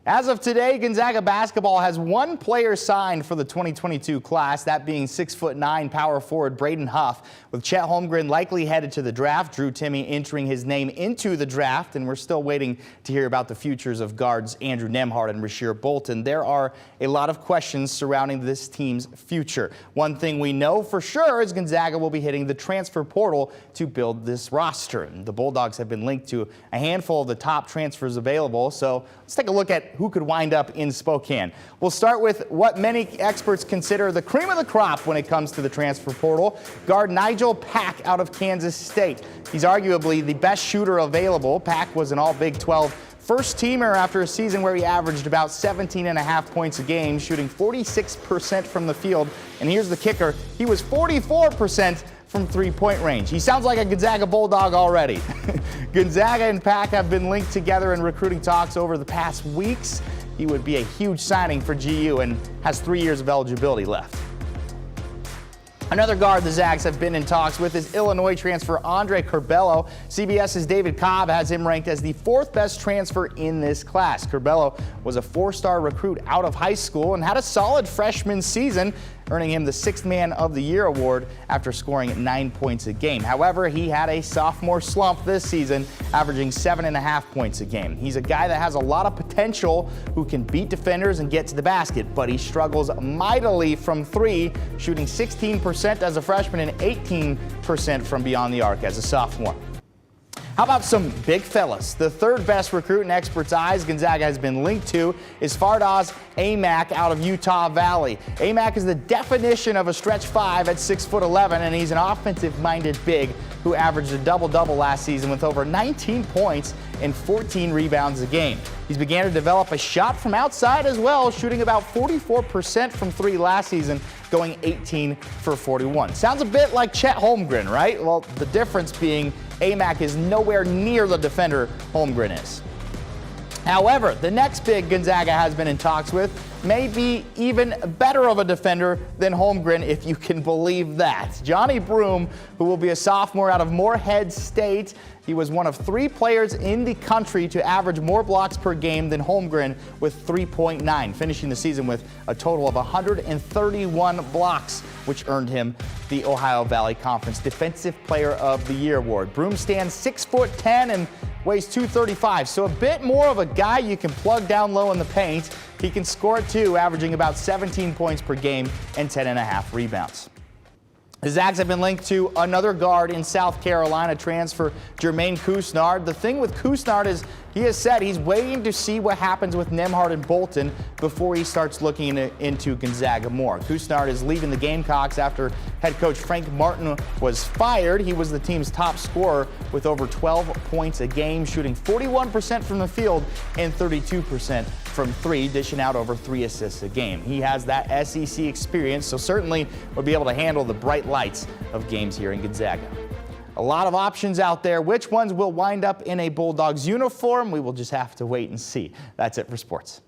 As of today, Gonzaga basketball has one player signed for the 2022 class, that being 6'9" power forward Braden Huff. With Chet Holmgren likely headed to the draft, Drew Timme entering his name into the draft, and we're still waiting to hear about the futures of guards Andrew Nembhard and Rasheer Bolton. There are a lot of questions surrounding this team's future. One thing we know for sure is Gonzaga will be hitting the transfer portal to build this roster. The Bulldogs have been linked to a handful of the top transfers available, so let's take a look at who could wind up in Spokane. We'll start with what many experts consider the cream of the crop when it comes to the transfer portal, guard Nigel Pack out of Kansas State. He's arguably the best shooter available. Pack was an all-Big 12 first-teamer after a season where he averaged about 17.5 points a game, shooting 46% from the field. And here's the kicker, he was 44% from three-point range. He sounds like a Gonzaga Bulldog already. Gonzaga and Pack have been linked together in recruiting talks over the past weeks. He would be a huge signing for GU and has 3 years of eligibility left. Another guard the Zags have been in talks with is Illinois transfer Andre Curbelo. CBS's David Cobb has him ranked as the fourth best transfer in this class. Curbelo was a four-star recruit out of high school and had a solid freshman season, earning him the Sixth Man of the Year award after scoring 9 points a game. However, he had a sophomore slump this season, averaging 7.5 points a game. He's a guy that has a lot of potential, who can beat defenders and get to the basket, but he struggles mightily from three, shooting 16% as a freshman and 18% from beyond the arc as a sophomore. How about some big fellas? The third best recruit in experts' eyes Gonzaga has been linked to is Fardaz Amac out of Utah Valley. Amac is the definition of a stretch five at 6'11", and he's an offensive-minded big who averaged a double-double last season with over 19 points and 14 rebounds a game. He's began to develop a shot from outside as well, shooting about 44% from three last season, going 18 for 41. Sounds a bit like Chet Holmgren, right? Well, the difference being Amac is nowhere near the defender Holmgren is. However, the next big Gonzaga has been in talks with may be even better of a defender than Holmgren, if you can believe that. Johnny Broom, who will be a sophomore out of Morehead State. He was one of three players in the country to average more blocks per game than Holmgren with 3.9, finishing the season with a total of 131 blocks, which earned him the Ohio Valley Conference Defensive Player of the Year award. Broom stands 6'10" and weighs 235, so a bit more of a guy you can plug down low in the paint. He can score it too, averaging about 17 points per game and 10.5 rebounds. The Zags have been linked to another guard in South Carolina transfer, Jermainecousnard. The thing with Cousnard is he has said he's waiting to see what happens with Nembhard and Bolton before he starts looking into Gonzaga more. Cousnard is leaving the Gamecocks after head coach Frank Martin was fired. He was the team's top scorer with over 12 points a game, shooting 41% from the field and 32% from three, dishing out over 3 assists a game. He has that SEC experience, so certainly would be able to handle the bright lights of games here in Gonzaga. A lot of options out there. Which ones will wind up in a Bulldogs uniform? We will just have to wait and see. That's it for sports.